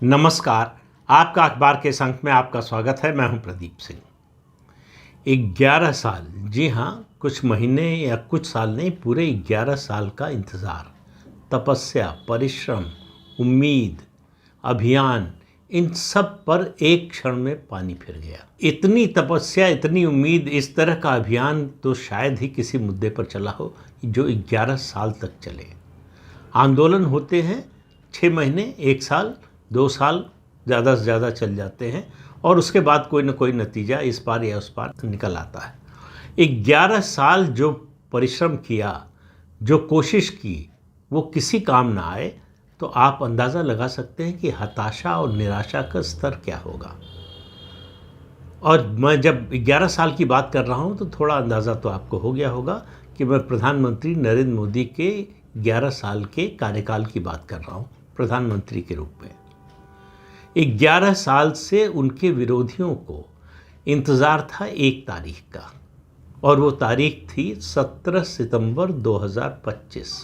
नमस्कार। आपका अखबार के संक में आपका स्वागत है। मैं हूं प्रदीप सिंह। 11 साल, जी हाँ, कुछ महीने या कुछ साल नहीं, पूरे 11 साल का इंतज़ार, तपस्या, परिश्रम, उम्मीद, अभियान, इन सब पर एक क्षण में पानी फिर गया। इतनी तपस्या, इतनी उम्मीद, इस तरह का अभियान तो शायद ही किसी मुद्दे पर चला हो जो 11 साल तक चले। आंदोलन होते हैं 6 महीने, 1 साल, 2 साल, ज़्यादा से ज़्यादा चल जाते हैं और उसके बाद कोई ना कोई नतीजा इस पार या उस पार निकल आता है। 11 साल जो परिश्रम किया, जो कोशिश की, वो किसी काम ना आए तो आप अंदाज़ा लगा सकते हैं कि हताशा और निराशा का स्तर क्या होगा। और मैं जब 11 साल की बात कर रहा हूँ तो थोड़ा अंदाज़ा तो आपको हो गया होगा कि मैं प्रधानमंत्री नरेंद्र मोदी के 11 साल के कार्यकाल की बात कर रहा हूँ, प्रधानमंत्री के रूप में। 11 साल से उनके विरोधियों को इंतज़ार था एक तारीख का, और वो तारीख थी 17 सितंबर 2025।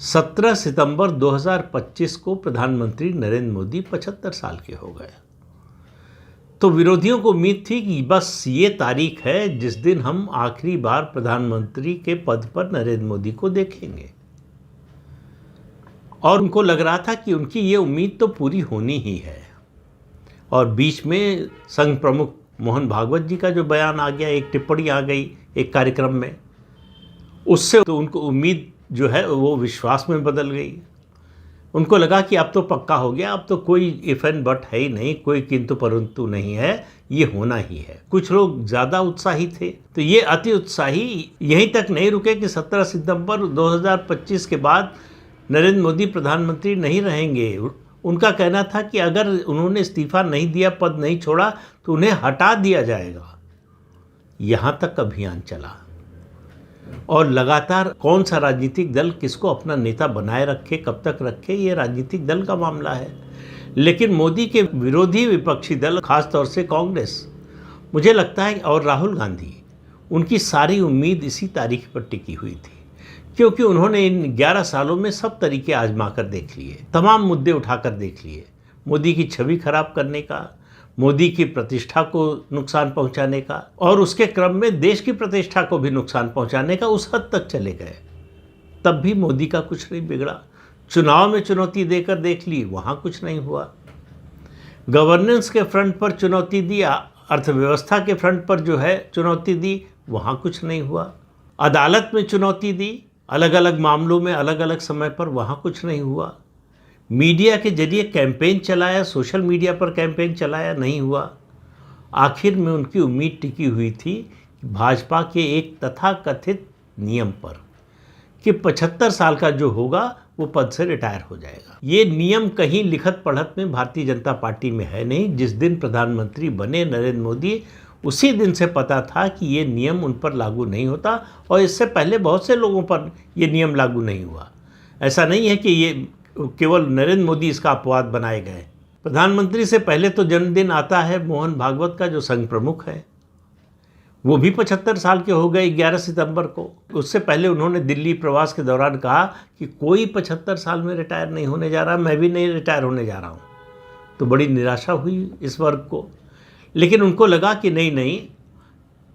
17 सितंबर 2025 को प्रधानमंत्री नरेंद्र मोदी 75 साल के हो गए। तो विरोधियों को उम्मीद थी कि बस ये तारीख है जिस दिन हम आखिरी बार प्रधानमंत्री के पद पर नरेंद्र मोदी को देखेंगे, और उनको लग रहा था कि उनकी ये उम्मीद तो पूरी होनी ही है। और बीच में संघ प्रमुख मोहन भागवत जी का जो बयान आ गया, एक टिप्पणी आ गई एक कार्यक्रम में, उससे तो उनको उम्मीद जो है वो विश्वास में बदल गई। उनको लगा कि अब तो पक्का हो गया, अब तो कोई इफ एंड बट है ही नहीं, कोई किंतु परंतु नहीं है, ये होना ही है। कुछ लोग ज़्यादा उत्साही थे, तो ये अति उत्साही यहीं तक नहीं रुके कि 17 सितंबर 2025 के बाद नरेंद्र मोदी प्रधानमंत्री नहीं रहेंगे। उनका कहना था कि अगर उन्होंने इस्तीफा नहीं दिया, पद नहीं छोड़ा, तो उन्हें हटा दिया जाएगा। यहाँ तक अभियान चला और लगातार कौन सा राजनीतिक दल किसको अपना नेता बनाए रखे, कब तक रखे, ये राजनीतिक दल का मामला है। लेकिन मोदी के विरोधी विपक्षी दल, खासतौर से कांग्रेस, मुझे लगता है, और राहुल गांधी, उनकी सारी उम्मीद इसी तारीख पर टिकी हुई थी, क्योंकि उन्होंने इन 11 सालों में सब तरीके आजमा कर देख लिए, तमाम मुद्दे उठाकर देख लिए। मोदी की छवि खराब करने का, मोदी की प्रतिष्ठा को नुकसान पहुंचाने का, और उसके क्रम में देश की प्रतिष्ठा को भी नुकसान पहुंचाने का, उस हद तक चले गए। तब भी मोदी का कुछ नहीं बिगड़ा। चुनाव में चुनौती देकर देख ली, वहाँ कुछ नहीं हुआ। गवर्नेंस के फ्रंट पर चुनौती दी, अर्थव्यवस्था के फ्रंट पर जो है चुनौती दी, वहाँ कुछ नहीं हुआ। अदालत में चुनौती दी, अलग अलग मामलों में अलग अलग समय पर, वहाँ कुछ नहीं हुआ। मीडिया के जरिए कैंपेन चलाया, सोशल मीडिया पर कैंपेन चलाया, नहीं हुआ। आखिर में उनकी उम्मीद टिकी हुई थी भाजपा के एक तथाकथित नियम पर कि 75 साल का जो होगा वो पद से रिटायर हो जाएगा। ये नियम कहीं लिखत पढ़त में भारतीय जनता पार्टी में है नहीं। जिस दिन प्रधानमंत्री बने नरेंद्र मोदी, उसी दिन से पता था कि ये नियम उन पर लागू नहीं होता, और इससे पहले बहुत से लोगों पर ये नियम लागू नहीं हुआ। ऐसा नहीं है कि ये केवल नरेंद्र मोदी इसका अपवाद बनाए गए। प्रधानमंत्री से पहले तो जन्मदिन आता है मोहन भागवत का, जो संघ प्रमुख है, वो भी 75 साल के हो गए 11 सितंबर को। उससे पहले उन्होंने दिल्ली प्रवास के दौरान कहा कि कोई 75 साल में रिटायर नहीं होने जा रहा, मैं भी नहीं रिटायर होने जा रहा हूँ। तो बड़ी निराशा हुई इस वर्ग को। लेकिन उनको लगा कि नहीं,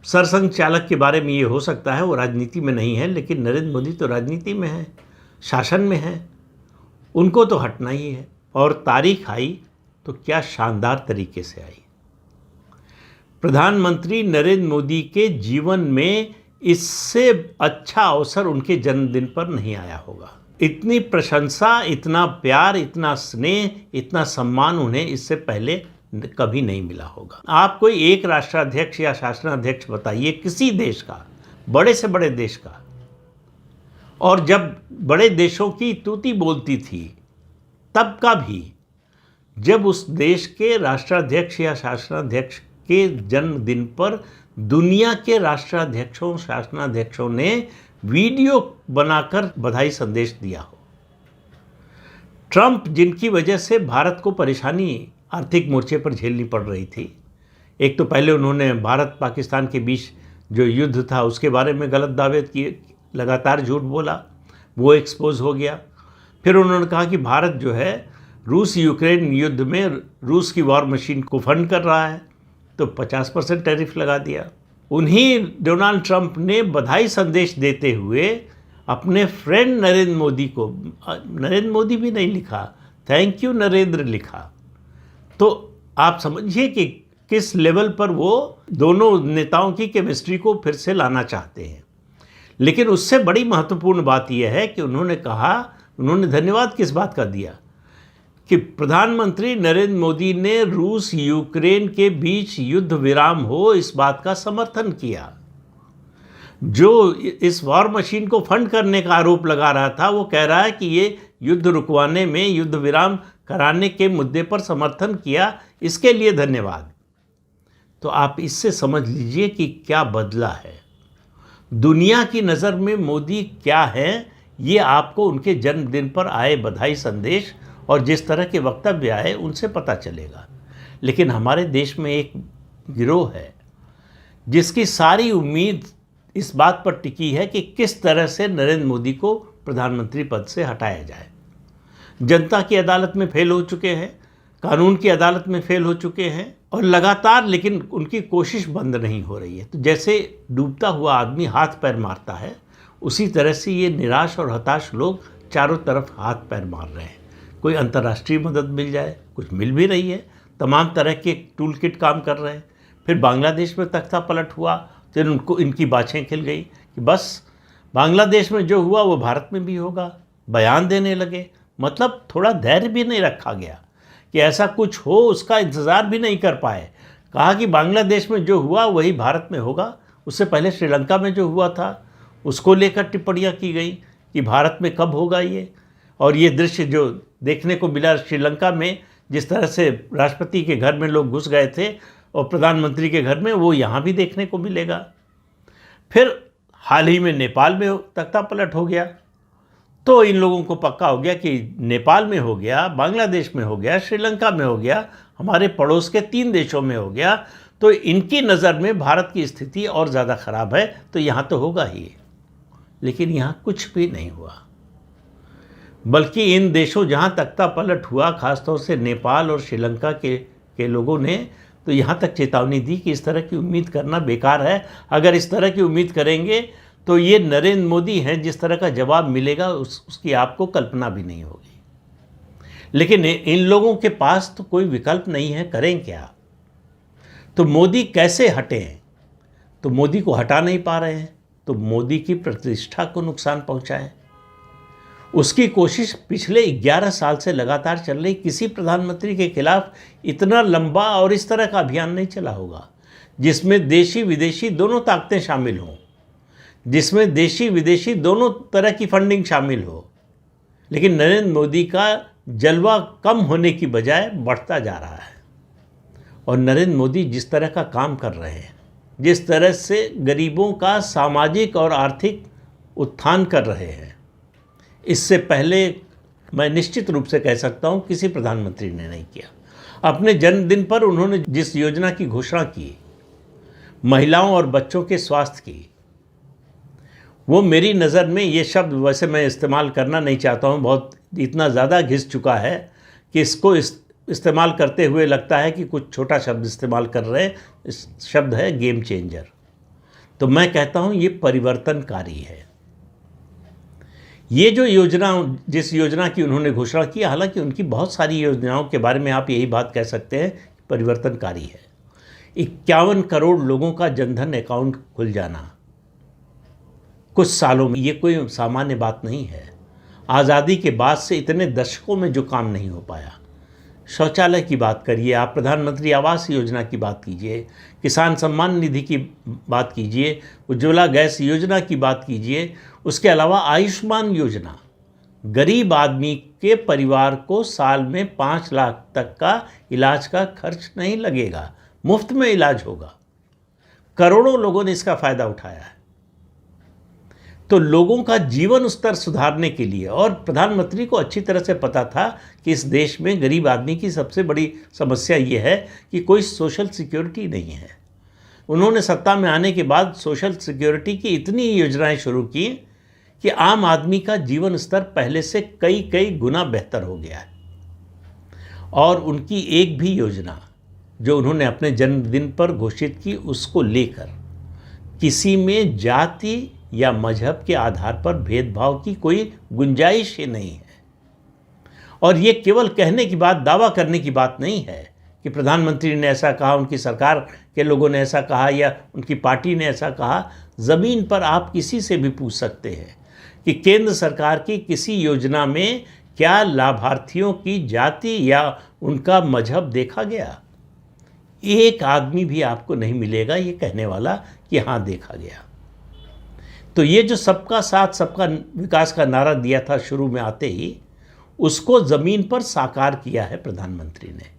सरसंघ चालक के बारे में ये हो सकता है, वो राजनीति में नहीं है, लेकिन नरेंद्र मोदी तो राजनीति में है, शासन में है, उनको तो हटना ही है। और तारीख आई तो क्या शानदार तरीके से आई। प्रधानमंत्री नरेंद्र मोदी के जीवन में इससे अच्छा अवसर उनके जन्मदिन पर नहीं आया होगा। इतनी प्रशंसा, इतना प्यार, इतना स्नेह, इतना सम्मान उन्हें इससे पहले कभी नहीं मिला होगा। आप कोई एक राष्ट्राध्यक्ष या शासनाध्यक्ष बताइए किसी देश का, बड़े से बड़े देश का, और जब बड़े देशों की तूती बोलती थी तब का भी, जब उस देश के राष्ट्राध्यक्ष या शासनाध्यक्ष के जन्मदिन पर दुनिया के राष्ट्राध्यक्षों, शासनाध्यक्षों ने वीडियो बनाकर बधाई संदेश दिया हो। ट्रंप, जिनकी वजह से भारत को परेशानी आर्थिक मोर्चे पर झेलनी पड़ रही थी, एक तो पहले उन्होंने भारत पाकिस्तान के बीच जो युद्ध था उसके बारे में गलत दावे किए, लगातार झूठ बोला, वो एक्सपोज हो गया। फिर उन्होंने कहा कि भारत जो है रूस यूक्रेन युद्ध में रूस की वॉर मशीन को फंड कर रहा है, तो 50% टैरिफ लगा दिया। उन्हीं डोनाल्ड ट्रंप ने बधाई संदेश देते हुए अपने फ्रेंड नरेंद्र मोदी को, नरेंद्र मोदी भी नहीं लिखा, थैंक यू नरेंद्र लिखा। तो आप समझिए कि किस लेवल पर वो दोनों नेताओं की केमिस्ट्री को फिर से लाना चाहते हैं। लेकिन उससे बड़ी महत्वपूर्ण बात यह है कि उन्होंने कहा, उन्होंने धन्यवाद किस बात का दिया कि प्रधानमंत्री नरेंद्र मोदी ने रूस यूक्रेन के बीच युद्ध विराम हो इस बात का समर्थन किया। जो इस वॉर मशीन को फंड करने का आरोप लगा रहा था, वो कह रहा है कि ये युद्ध रुकवाने में, युद्ध विराम कराने के मुद्दे पर समर्थन किया, इसके लिए धन्यवाद। तो आप इससे समझ लीजिए कि क्या बदला है। दुनिया की नज़र में मोदी क्या है, ये आपको उनके जन्मदिन पर आए बधाई संदेश और जिस तरह के वक्तव्य आए उनसे पता चलेगा। लेकिन हमारे देश में एक गिरोह है जिसकी सारी उम्मीद इस बात पर टिकी है कि किस तरह से नरेंद्र मोदी को प्रधानमंत्री पद से हटाया जाए। जनता की अदालत में फेल हो चुके हैं, कानून की अदालत में फेल हो चुके हैं और लगातार, लेकिन उनकी कोशिश बंद नहीं हो रही है। तो जैसे डूबता हुआ आदमी हाथ पैर मारता है, उसी तरह से ये निराश और हताश लोग चारों तरफ हाथ पैर मार रहे हैं। कोई अंतर्राष्ट्रीय मदद मिल जाए, कुछ मिल भी रही है, तमाम तरह के टूल किट काम कर रहे हैं। फिर बांग्लादेश में तख्ता पलट हुआ, फिर उनको इनकी बाछें खिल गई कि बस बांग्लादेश में जो हुआ वो भारत में भी होगा। बयान देने लगे, मतलब थोड़ा धैर्य भी नहीं रखा गया कि ऐसा कुछ हो, उसका इंतज़ार भी नहीं कर पाए। कहा कि बांग्लादेश में जो हुआ वही भारत में होगा। उससे पहले श्रीलंका में जो हुआ था उसको लेकर टिप्पणियाँ की गई कि भारत में कब होगा ये। और ये दृश्य जो देखने को मिला श्रीलंका में, जिस तरह से राष्ट्रपति के घर में लोग घुस गए थे और प्रधानमंत्री के घर में, वो यहाँ भी देखने को मिलेगा। फिर हाल ही में नेपाल में तख्ता पलट हो गया, तो इन लोगों को पक्का हो गया कि नेपाल में हो गया, बांग्लादेश में हो गया, श्रीलंका में हो गया, हमारे पड़ोस के 3 देशों में हो गया, तो इनकी नज़र में भारत की स्थिति और ज़्यादा ख़राब है, तो यहाँ तो होगा ही। लेकिन यहाँ कुछ भी नहीं हुआ, बल्कि इन देशों जहाँ तख्ता पलट हुआ, ख़ासतौर से नेपाल और श्रीलंका के लोगों ने तो यहाँ तक चेतावनी दी कि इस तरह की उम्मीद करना बेकार है। अगर इस तरह की उम्मीद करेंगे तो ये नरेंद्र मोदी हैं, जिस तरह का जवाब मिलेगा उसकी आपको कल्पना भी नहीं होगी। लेकिन इन लोगों के पास तो कोई विकल्प नहीं है, करें क्या? तो मोदी कैसे हटें? तो मोदी को हटा नहीं पा रहे हैं, तो मोदी की प्रतिष्ठा को नुकसान पहुंचाएं। उसकी कोशिश पिछले 11 साल से लगातार चल रही। किसी प्रधानमंत्री के खिलाफ इतना लंबा और इस तरह का अभियान नहीं चला होगा जिसमें देशी विदेशी दोनों ताकतें शामिल हों, जिसमें देशी विदेशी दोनों तरह की फंडिंग शामिल हो। लेकिन नरेंद्र मोदी का जलवा कम होने की बजाय बढ़ता जा रहा है। और नरेंद्र मोदी जिस तरह का काम कर रहे हैं, जिस तरह से गरीबों का सामाजिक और आर्थिक उत्थान कर रहे हैं, इससे पहले मैं निश्चित रूप से कह सकता हूं किसी प्रधानमंत्री ने नहीं किया। अपने जन्मदिन पर उन्होंने जिस योजना की घोषणा की, महिलाओं और बच्चों के स्वास्थ्य की, वो मेरी नज़र में, ये शब्द वैसे मैं इस्तेमाल करना नहीं चाहता हूँ, बहुत इतना ज़्यादा घिस चुका है कि इसको इस्तेमाल करते हुए लगता है कि कुछ छोटा शब्द इस्तेमाल कर रहे हैं। इस शब्द है गेम चेंजर। तो मैं कहता हूँ ये परिवर्तनकारी है। ये जो योजना, जिस योजना की उन्होंने घोषणा की, हालांकि उनकी बहुत सारी योजनाओं के बारे में आप यही बात कह सकते हैं, परिवर्तनकारी है। 51 करोड़ लोगों का जनधन अकाउंट खुल जाना कुछ सालों में, ये कोई सामान्य बात नहीं है। आज़ादी के बाद से इतने दशकों में जो काम नहीं हो पाया। शौचालय की बात करिए आप, प्रधानमंत्री आवास योजना की बात कीजिए, किसान सम्मान निधि की बात कीजिए, उज्ज्वला गैस योजना की बात कीजिए, उसके अलावा आयुष्मान योजना, गरीब आदमी के परिवार को साल में 5 लाख तक का इलाज का खर्च नहीं लगेगा, मुफ्त में इलाज होगा। करोड़ों लोगों ने इसका फ़ायदा उठाया है। तो लोगों का जीवन स्तर सुधारने के लिए, और प्रधानमंत्री को अच्छी तरह से पता था कि इस देश में गरीब आदमी की सबसे बड़ी समस्या ये है कि कोई सोशल सिक्योरिटी नहीं है। उन्होंने सत्ता में आने के बाद सोशल सिक्योरिटी की इतनी योजनाएं शुरू की कि आम आदमी का जीवन स्तर पहले से कई गुना बेहतर हो गया है। और उनकी एक भी योजना जो उन्होंने अपने जन्मदिन पर घोषित की उसको लेकर किसी में जाति या मजहब के आधार पर भेदभाव की कोई गुंजाइश ही नहीं है। और ये केवल कहने की बात, दावा करने की बात नहीं है कि प्रधानमंत्री ने ऐसा कहा, उनकी सरकार के लोगों ने ऐसा कहा या उनकी पार्टी ने ऐसा कहा। ज़मीन पर आप किसी से भी पूछ सकते हैं कि केंद्र सरकार की किसी योजना में क्या लाभार्थियों की जाति या उनका मजहब देखा गया। एक आदमी भी आपको नहीं मिलेगा ये कहने वाला कि हाँ देखा गया। तो ये जो सबका साथ सबका विकास का नारा दिया था शुरू में आते ही, उसको ज़मीन पर साकार किया है प्रधानमंत्री ने।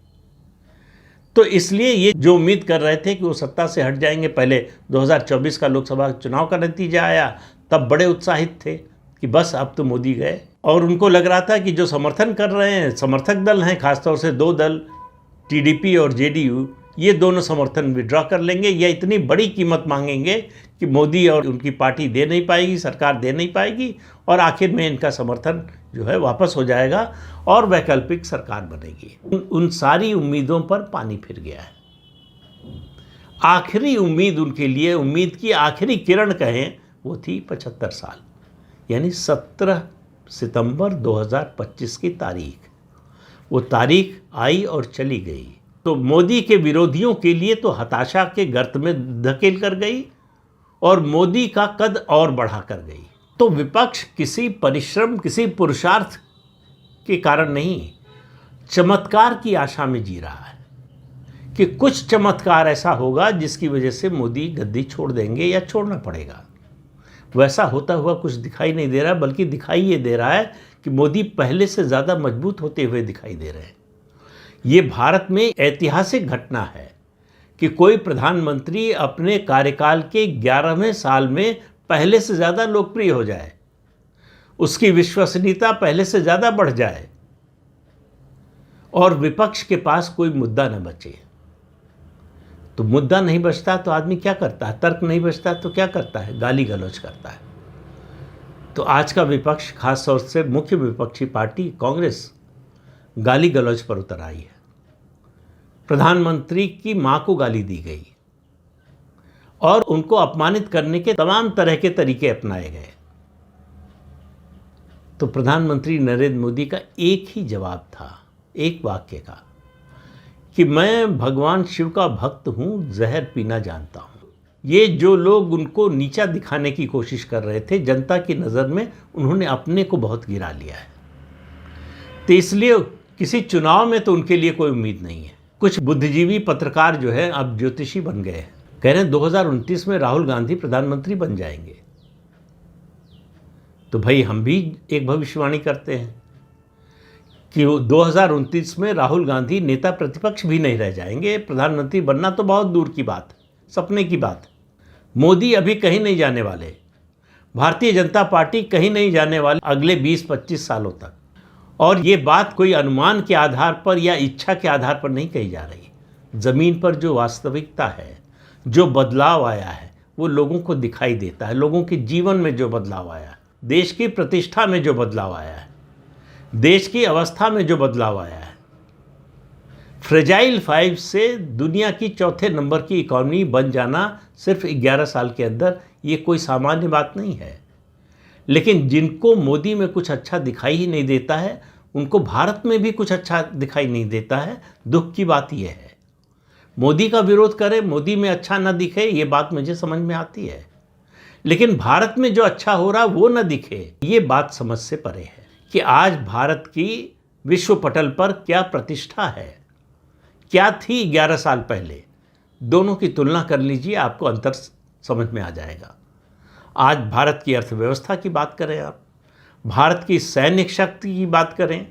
तो इसलिए ये जो उम्मीद कर रहे थे कि वो सत्ता से हट जाएंगे, पहले 2024 का लोकसभा चुनाव का नतीजा आया तब बड़े उत्साहित थे कि बस अब तो मोदी गए, और उनको लग रहा था कि जो समर्थन कर रहे हैं समर्थक दल हैं, खासतौर से दो दल टीडीपी और जेडीयू, ये दोनों समर्थन विड्रॉ कर लेंगे या इतनी बड़ी कीमत मांगेंगे कि मोदी और उनकी पार्टी दे नहीं पाएगी, सरकार दे नहीं पाएगी, और आखिर में इनका समर्थन जो है वापस हो जाएगा और वैकल्पिक सरकार बनेगी। उन सारी उम्मीदों पर पानी फिर गया है। आखिरी उम्मीद उनके लिए, उम्मीद की आखिरी किरण कहें, वो थी 75 साल, यानी 17 सितंबर 2025 की तारीख। वो तारीख आई और चली गई, तो मोदी के विरोधियों के लिए तो हताशा के गर्त में धकेल कर गई और मोदी का कद और बढ़ा कर गई। तो विपक्ष किसी परिश्रम, किसी पुरुषार्थ के कारण नहीं, चमत्कार की आशा में जी रहा है कि कुछ चमत्कार ऐसा होगा जिसकी वजह से मोदी गद्दी छोड़ देंगे या छोड़ना पड़ेगा। वैसा होता हुआ कुछ दिखाई नहीं दे रहा, बल्कि दिखाई ये दे रहा है कि मोदी पहले से ज़्यादा मजबूत होते हुए दिखाई दे रहे हैं। ये भारत में ऐतिहासिक घटना है कि कोई प्रधानमंत्री अपने कार्यकाल के 11वें साल में पहले से ज़्यादा लोकप्रिय हो जाए, उसकी विश्वसनीयता पहले से ज़्यादा बढ़ जाए और विपक्ष के पास कोई मुद्दा न बचे। तो मुद्दा नहीं बचता तो आदमी क्या करता है, तर्क नहीं बचता तो क्या करता है, गाली गलौज करता है। तो आज का विपक्ष, खास तौर से मुख्य विपक्षी पार्टी कांग्रेस, गाली गलौज पर उतर आई है। प्रधानमंत्री की मां को गाली दी गई और उनको अपमानित करने के तमाम तरह के तरीके अपनाए गए। तो प्रधानमंत्री नरेंद्र मोदी का एक ही जवाब था, एक वाक्य का, कि मैं भगवान शिव का भक्त हूं, जहर पीना जानता हूं। ये जो लोग उनको नीचा दिखाने की कोशिश कर रहे थे, जनता की नज़र में उन्होंने अपने को बहुत गिरा लिया है। तो इसलिए किसी चुनाव में तो उनके लिए कोई उम्मीद नहीं है। कुछ बुद्धिजीवी पत्रकार जो है अब ज्योतिषी बन गए हैं, कह रहे हैं 2029 में राहुल गांधी प्रधानमंत्री बन जाएंगे। तो भाई हम भी एक भविष्यवाणी करते हैं कि 2029 में राहुल गांधी नेता प्रतिपक्ष भी नहीं रह जाएंगे, प्रधानमंत्री बनना तो बहुत दूर की बात, सपने की बात। मोदी अभी कहीं नहीं जाने वाले, भारतीय जनता पार्टी कहीं नहीं जाने वाली अगले 20-25 सालों तक। और ये बात कोई अनुमान के आधार पर या इच्छा के आधार पर नहीं कही जा रही। ज़मीन पर जो वास्तविकता है, जो बदलाव आया है, वो लोगों को दिखाई देता है। लोगों के जीवन में जो बदलाव आया है, देश की प्रतिष्ठा में जो बदलाव आया है, देश की अवस्था में जो बदलाव आया है, फ्रेजाइल 5 से दुनिया की चौथे नंबर की इकॉनमी बन जाना सिर्फ 11 साल के अंदर, ये कोई सामान्य बात नहीं है। लेकिन जिनको मोदी में कुछ अच्छा दिखाई ही नहीं देता है, उनको भारत में भी कुछ अच्छा दिखाई नहीं देता है। दुख की बात यह है, मोदी का विरोध करें, मोदी में अच्छा न दिखे, ये बात मुझे समझ में आती है, लेकिन भारत में जो अच्छा हो रहा वो न दिखे, ये बात समझ से परे है। कि आज भारत की विश्व पटल पर क्या प्रतिष्ठा है, क्या थी 11 साल पहले, दोनों की तुलना कर लीजिए, आपको अंतर समझ में आ जाएगा। आज भारत की अर्थव्यवस्था की बात करें, आप भारत की सैनिक शक्ति की बात करें,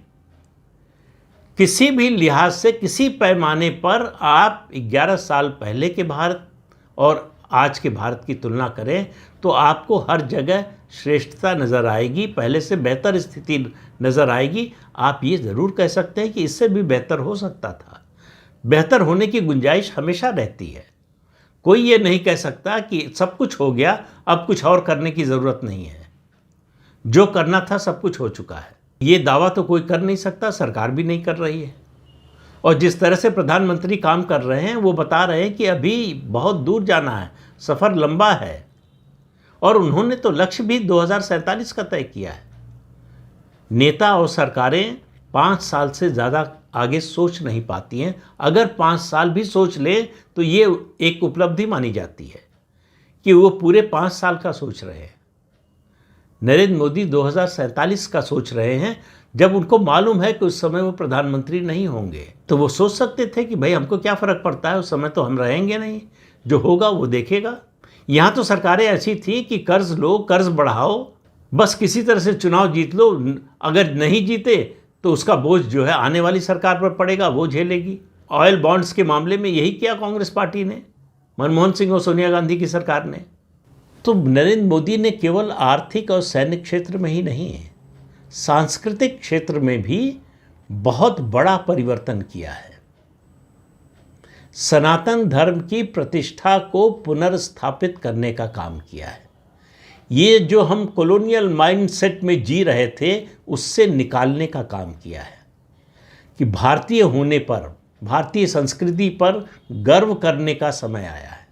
किसी भी लिहाज से, किसी पैमाने पर आप 11 साल पहले के भारत और आज के भारत की तुलना करें तो आपको हर जगह श्रेष्ठता नज़र आएगी, पहले से बेहतर स्थिति नज़र आएगी। आप ये ज़रूर कह सकते हैं कि इससे भी बेहतर हो सकता था। बेहतर होने की गुंजाइश हमेशा रहती है। कोई ये नहीं कह सकता कि सब कुछ हो गया, अब कुछ और करने की ज़रूरत नहीं है, जो करना था सब कुछ हो चुका है। ये दावा तो कोई कर नहीं सकता, सरकार भी नहीं कर रही है। और जिस तरह से प्रधानमंत्री काम कर रहे हैं वो बता रहे हैं कि अभी बहुत दूर जाना है, सफ़र लंबा है। और उन्होंने तो लक्ष्य भी 2047 का तय किया है। नेता और सरकारें 5 साल से ज़्यादा आगे सोच नहीं पाती हैं। अगर 5 साल भी सोच ले तो ये एक उपलब्धि मानी जाती है कि वो पूरे 5 साल का सोच रहे हैं। नरेंद्र मोदी 2047 का सोच रहे हैं। जब उनको मालूम है कि उस समय वो प्रधानमंत्री नहीं होंगे तो वो सोच सकते थे कि भाई हमको क्या फ़र्क पड़ता है, उस समय तो हम रहेंगे नहीं, जो होगा वो देखेगा। यहाँ तो सरकारें ऐसी थी कि कर्ज लो, कर्ज बढ़ाओ, बस किसी तरह से चुनाव जीत लो। अगर नहीं जीते तो उसका बोझ जो है आने वाली सरकार पर पड़ेगा, वो झेलेगी। ऑयल बॉन्ड्स के मामले में यही किया कांग्रेस पार्टी ने, मनमोहन सिंह और सोनिया गांधी की सरकार ने। तो नरेंद्र मोदी ने केवल आर्थिक और सैनिक क्षेत्र में ही नहीं, सांस्कृतिक क्षेत्र में भी बहुत बड़ा परिवर्तन किया है। सनातन धर्म की प्रतिष्ठा को पुनर्स्थापित करने का काम किया है। ये जो हम कॉलोनियल माइंडसेट में जी रहे थे उससे निकालने का काम किया है कि भारतीय होने पर, भारतीय संस्कृति पर गर्व करने का समय आया है।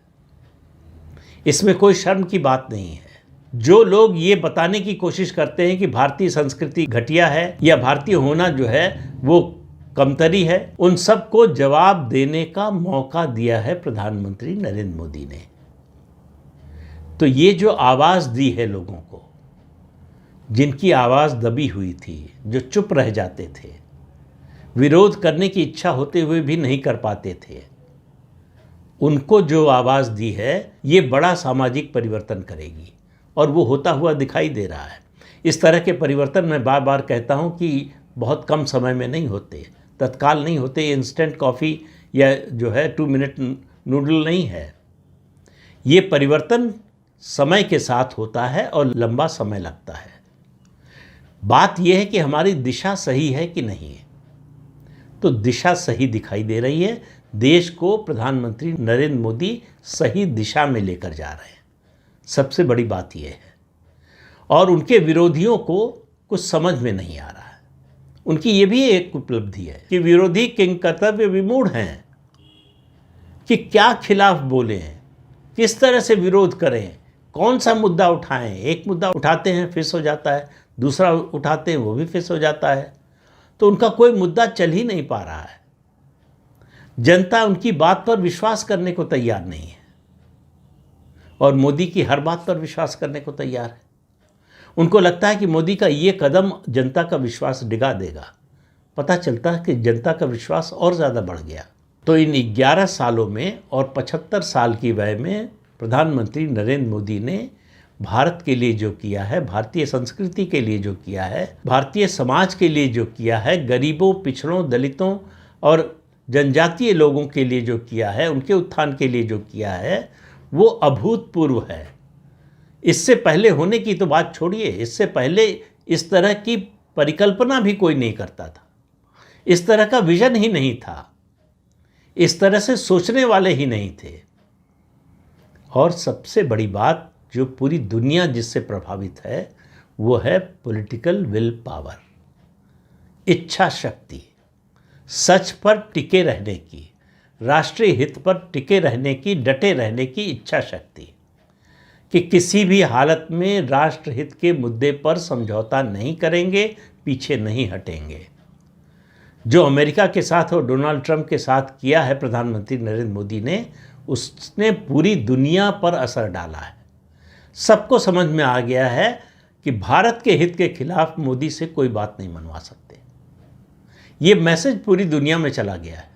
इसमें कोई शर्म की बात नहीं है। जो लोग ये बताने की कोशिश करते हैं कि भारतीय संस्कृति घटिया है या भारतीय होना जो है वो कमतरी है, उन सबको जवाब देने का मौका दिया है प्रधानमंत्री नरेंद्र मोदी ने। तो ये जो आवाज़ दी है लोगों को, जिनकी आवाज़ दबी हुई थी, जो चुप रह जाते थे, विरोध करने की इच्छा होते हुए भी नहीं कर पाते थे, उनको जो आवाज़ दी है ये बड़ा सामाजिक परिवर्तन करेगी और वो होता हुआ दिखाई दे रहा है। इस तरह के परिवर्तन मैं बार बार कहता हूँ कि बहुत कम समय में नहीं होते, तत्काल नहीं होते। इंस्टेंट कॉफ़ी या जो है 2 मिनट नूडल नहीं है। ये परिवर्तन समय के साथ होता है और लंबा समय लगता है। बात यह है कि हमारी दिशा सही है कि नहीं है। तो दिशा सही दिखाई दे रही है। देश को प्रधानमंत्री नरेंद्र मोदी सही दिशा में लेकर जा रहे हैं, सबसे बड़ी बात यह है। और उनके विरोधियों को कुछ समझ में नहीं आ रहा है। उनकी ये भी एक उपलब्धि है कि विरोधी किंग कर्तव्य विमूढ़ हैं कि क्या खिलाफ बोलें, किस तरह से विरोध करें, कौन सा मुद्दा उठाएं। एक मुद्दा उठाते हैं फिस हो जाता है, दूसरा उठाते हैं वो भी फिस हो जाता है। तो उनका कोई मुद्दा चल ही नहीं पा रहा है। जनता उनकी बात पर विश्वास करने को तैयार नहीं है और मोदी की हर बात पर विश्वास करने को तैयार है। उनको लगता है कि मोदी का ये कदम जनता का विश्वास डिगा देगा। पता चलता है कि जनता का विश्वास और ज़्यादा बढ़ गया। तो इन 11 सालों में और 75 साल की वय में प्रधानमंत्री नरेंद्र मोदी ने भारत के लिए जो किया है, भारतीय संस्कृति के लिए जो किया है, भारतीय समाज के लिए जो किया है, गरीबों, पिछड़ों, दलितों और जनजातीय लोगों के लिए जो किया है, उनके उत्थान के लिए जो किया है, वो अभूतपूर्व है। इससे पहले होने की तो बात छोड़िए, इससे पहले इस तरह की परिकल्पना भी कोई नहीं करता था, इस तरह का विजन ही नहीं था, इस तरह से सोचने वाले ही नहीं थे। और सबसे बड़ी बात जो पूरी दुनिया जिससे प्रभावित है वो है पॉलिटिकल विल पावर, इच्छा शक्ति, सच पर टिके रहने की, राष्ट्रीय हित पर टिके रहने की, डटे रहने की इच्छा शक्ति कि किसी भी हालत में राष्ट्रहित के मुद्दे पर समझौता नहीं करेंगे, पीछे नहीं हटेंगे। जो अमेरिका के साथ और डोनाल्ड ट्रंप के साथ किया है प्रधानमंत्री नरेंद्र मोदी ने, उसने पूरी दुनिया पर असर डाला है। सबको समझ में आ गया है कि भारत के हित के खिलाफ मोदी से कोई बात नहीं मनवा सकते। ये मैसेज पूरी दुनिया में चला गया है।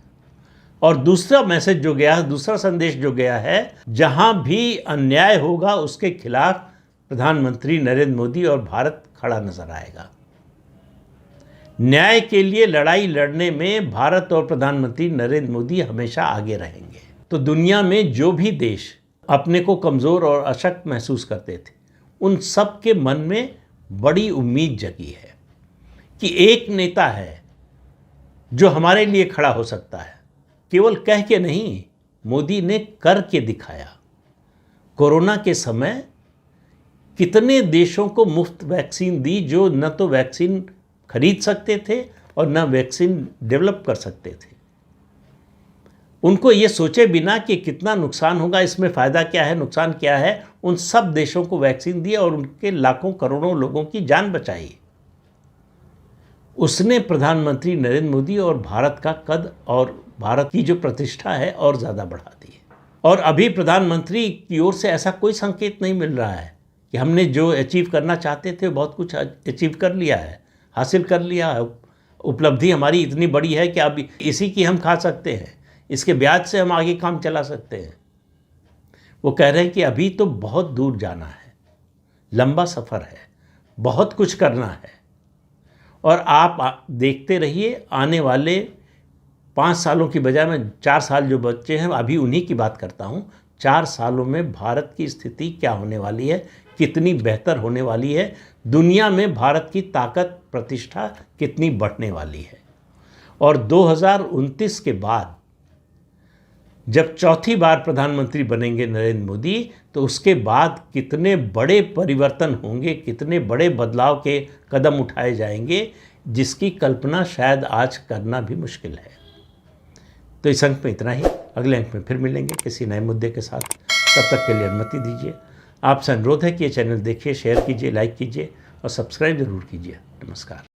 और दूसरा मैसेज जो गया है, दूसरा संदेश जो गया है, जहां भी अन्याय होगा उसके खिलाफ प्रधानमंत्री नरेंद्र मोदी और भारत खड़ा नजर आएगा। न्याय के लिए लड़ाई लड़ने में भारत और प्रधानमंत्री नरेंद्र मोदी हमेशा आगे रहेंगे। तो दुनिया में जो भी देश अपने को कमज़ोर और अशक्त महसूस करते थे, उन सब के मन में बड़ी उम्मीद जगी है कि एक नेता है जो हमारे लिए खड़ा हो सकता है। केवल कह के नहीं, मोदी ने कर के दिखाया। कोरोना के समय कितने देशों को मुफ्त वैक्सीन दी जो न तो वैक्सीन खरीद सकते थे और न वैक्सीन डेवलप कर सकते थे। उनको ये सोचे बिना कि कितना नुकसान होगा, इसमें फ़ायदा क्या है, नुकसान क्या है, उन सब देशों को वैक्सीन दिया और उनके लाखों करोड़ों लोगों की जान बचाई। उसने प्रधानमंत्री नरेंद्र मोदी और भारत का कद और भारत की जो प्रतिष्ठा है और ज़्यादा बढ़ा दी है। और अभी प्रधानमंत्री की ओर से ऐसा कोई संकेत नहीं मिल रहा है कि हमने जो अचीव करना चाहते थे बहुत कुछ अचीव कर लिया है, हासिल कर लिया है। उपलब्धि हमारी इतनी बड़ी है कि अब इसी की हम खा सकते हैं, इसके ब्याज से हम आगे काम चला सकते हैं। वो कह रहे हैं कि अभी तो बहुत दूर जाना है, लंबा सफ़र है, बहुत कुछ करना है। और आप देखते रहिए, आने वाले 5 सालों की बजाय मैं 4 साल जो बच्चे हैं अभी उन्हीं की बात करता हूँ। 4 सालों में भारत की स्थिति क्या होने वाली है, कितनी बेहतर होने वाली है, दुनिया में भारत की ताकत प्रतिष्ठा कितनी बढ़ने वाली है। और 2029 के बाद जब चौथी बार प्रधानमंत्री बनेंगे नरेंद्र मोदी, तो उसके बाद कितने बड़े परिवर्तन होंगे, कितने बड़े बदलाव के कदम उठाए जाएंगे, जिसकी कल्पना शायद आज करना भी मुश्किल है। तो इस अंक में इतना ही। अगले अंक में फिर मिलेंगे किसी नए मुद्दे के साथ। तब तक के लिए अनुमति दीजिए। आपसे अनुरोध है कि ये चैनल देखिए, शेयर कीजिए, लाइक कीजिए और सब्सक्राइब जरूर कीजिए। नमस्कार।